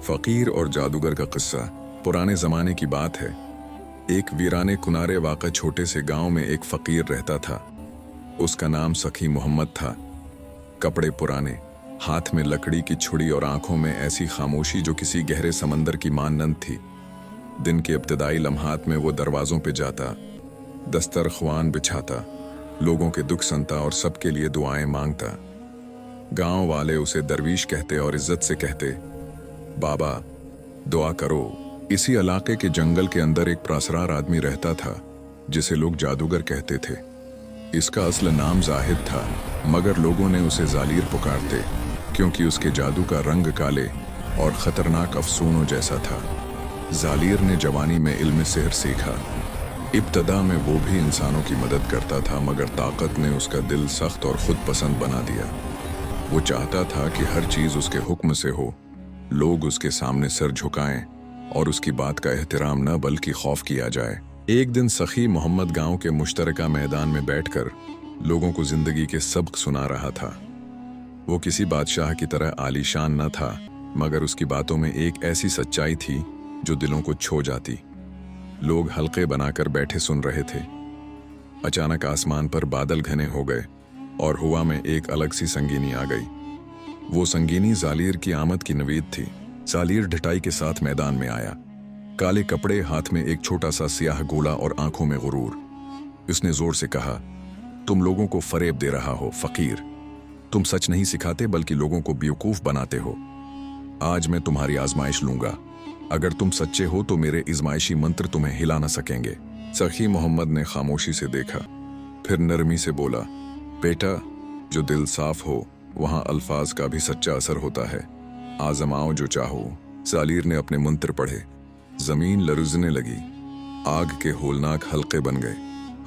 फकीर और जादूगर का किस्सा पुराने ज़माने की बात है। एक वीराने कुनारे वाक़ा छोटे से गांव में एक फ़कीर रहता था। उसका नाम सखी मोहम्मद था। कपड़े पुराने, हाथ में लकड़ी की छुड़ी और आंखों में ऐसी खामोशी जो किसी गहरे समंदर की मानंद थी। दिन के इब्तिदाई लम्हात में वो दरवाज़ों पे जाता, दस्तरख्वान बिछाता, लोगों के दुख सुनता और सबके लिए दुआएं मांगता। गांव वाले उसे दरवीश कहते और इज्जत से कहते, बाबा दुआ करो। इसी इलाके के जंगल के अंदर एक प्रासरार आदमी रहता था जिसे लोग जादूगर कहते थे। इसका असल नाम जाहिद था, मगर लोगों ने उसे जालीर पुकारते क्योंकि उसके जादू का रंग काले और ख़तरनाक अफसूनों जैसा था। जालीर ने जवानी में इल्म सिहर सीखा। इब्तदा में वो भी इंसानों की मदद करता था, मगर ताकत ने उसका दिल सख्त और खुद पसंद बना दिया। वो चाहता था कि हर चीज़ उसके हुक्म से हो, लोग उसके सामने सर झुकाएं और उसकी बात का एहतराम न बल्कि खौफ किया जाए। एक दिन सखी मोहम्मद गांव के मुश्तरका मैदान में बैठकर लोगों को जिंदगी के सबक सुना रहा था। वो किसी बादशाह की तरह आलीशान न था, मगर उसकी बातों में एक ऐसी सच्चाई थी जो दिलों को छू जाती। लोग हल्के बनाकर बैठे सुन रहे थे। अचानक आसमान पर बादल घने हो गए और हवा में एक अलग सी संगीनी आ गई। वो संगीनी जालीर की आमद की नवीद थी। जालीर ढटाई के साथ मैदान में आया। काले कपड़े, हाथ में एक छोटा सा सियाह गोला और आंखों में गुरूर। उसने जोर से कहा, तुम लोगों को फरेब दे रहा हो फकीर। तुम सच नहीं सिखाते बल्कि लोगों को बेवकूफ बनाते हो। आज मैं तुम्हारी आजमाइश लूंगा। अगर तुम सच्चे हो तो मेरे इज़माइशी मंत्र तुम्हें हिला न सकेंगे। सखी मोहम्मद ने खामोशी से देखा, फिर नरमी से बोला, बेटा, जो दिल साफ हो वहां अल्फाज का भी सच्चा असर होता है। आजमाओ जो चाहो। जालीर ने अपने मंत्र पढ़े। जमीन लरजने लगी, आग के होलनाक हल्के बन गए,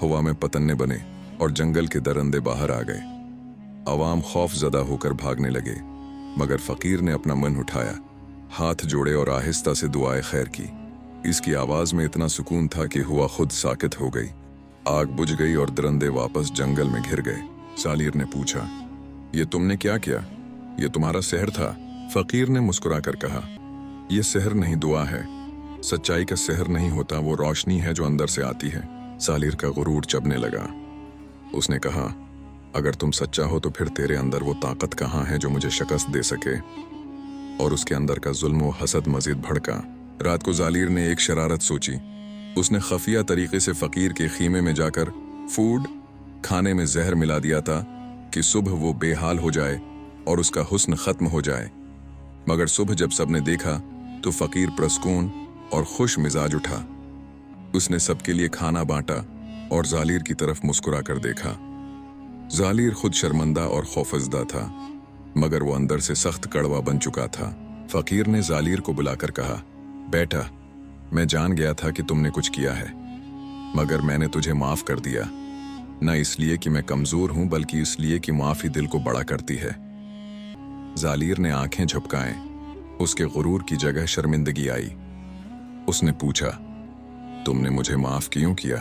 हवा में पतन्ने बने और जंगल के दरंदे बाहर आ गए। अवाम खौफजदा होकर भागने लगे, मगर फकीर ने अपना मन उठाया, हाथ जोड़े और आहिस्ता से दुआए खैर की। इसकी आवाज में इतना सुकून था कि हवा खुद साकित हो गई। आग बुझ गई और दरंदे वापस जंगल में घिर गए। जालीर ने पूछा, ये तुमने क्या किया? ये तुम्हारा सहर था? फकीर ने मुस्कुराकर कहा, यह सहर नहीं, दुआ है। सच्चाई का सहर नहीं होता, वो रोशनी है जो अंदर से आती है। जालीर का गुरूर चबने लगा। उसने कहा, अगर तुम सच्चा हो तो फिर तेरे अंदर वो ताकत कहाँ है जो मुझे शिकस्त दे सके? और उसके अंदर का जुल्म व हसद मजीद भड़का। रात को जालीर ने एक शरारत सोची। उसने खफिया तरीके से फकीर के खीमे में जाकर खाने में जहर मिला दिया था कि सुबह वो बेहाल हो जाए और उसका हुस्न खत्म हो जाए। मगर सुबह जब सबने देखा तो फकीर प्रसकून और खुश मिजाज उठा। उसने सबके लिए खाना बांटा और जालीर की तरफ मुस्कुरा कर देखा। जालीर खुद शर्मिंदा और खौफजदा था, मगर वो अंदर से सख्त कड़वा बन चुका था। फकीर ने जालीर को बुलाकर कहा, बेटा, मैं जान गया था कि तुमने कुछ किया है, मगर मैंने तुझे माफ कर दिया। न इसलिए कि मैं कमजोर हूं, बल्कि इसलिए कि माफी दिल को बड़ा करती है। जालीर ने आंखें झपकाएं। उसके गुरूर की जगह शर्मिंदगी आई। उसने पूछा, तुमने मुझे माफ क्यों किया?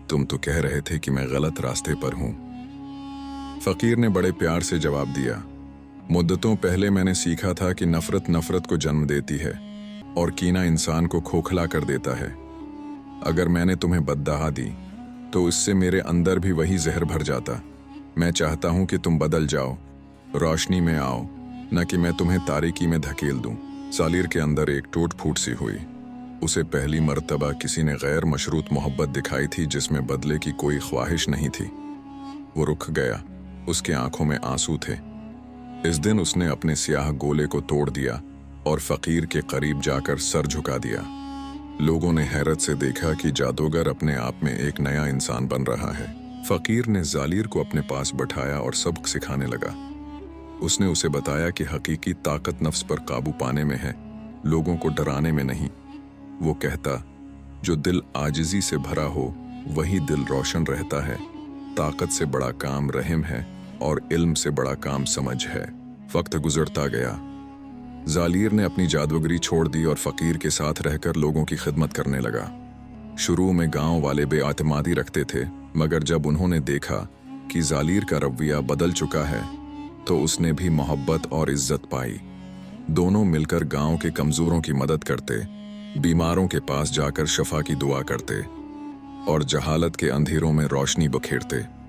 तुम तो कह रहे थे कि मैं गलत रास्ते पर हूं। फकीर ने बड़े प्यार से जवाब दिया, मुद्दतों पहले मैंने सीखा था कि नफरत नफरत को जन्म देती है और कीना इंसान को खोखला कर देता है। अगर मैंने तुम्हें बद्दुआ दी तो इससे मेरे अंदर भी वही जहर भर जाता। मैं चाहता हूं कि तुम बदल जाओ, रोशनी में आओ, न कि मैं तुम्हें तारीकी में धकेल दूं। जालीर के अंदर एक टूट फूट सी हुई। उसे पहली मर्तबा किसी ने गैर मशरूत मोहब्बत दिखाई थी जिसमें बदले की कोई ख्वाहिश नहीं थी। वो रुक गया। उसके आंखों में आंसू थे। इस दिन उसने अपने स्याह गोले को तोड़ दिया और फकीर के करीब जाकर सर झुका दिया। लोगों ने हैरत से देखा कि जादूगर अपने आप में एक नया इंसान बन रहा है। फकीर ने जालीर को अपने पास बैठाया और सबक सिखाने लगा। उसने उसे बताया कि हकीकी ताकत नफ्स पर काबू पाने में है, लोगों को डराने में नहीं। वो कहता, जो दिल आजिजी से भरा हो वही दिल रोशन रहता है। ताकत से बड़ा काम रहम है और इल्म से बड़ा काम समझ है। वक्त गुजरता गया। जालीर ने अपनी जादूगरी छोड़ दी और फकीर के साथ रहकर लोगों की खिदमत करने लगा। शुरू में गांव वाले बेआतमादी रखते थे, मगर जब उन्होंने देखा कि जालीर का रवैया बदल चुका है तो उसने भी मोहब्बत और इज्जत पाई। दोनों मिलकर गांव के कमजोरों की मदद करते, बीमारों के पास जाकर शफा की दुआ करते और जहालत के अंधेरों में रोशनी बखेरते।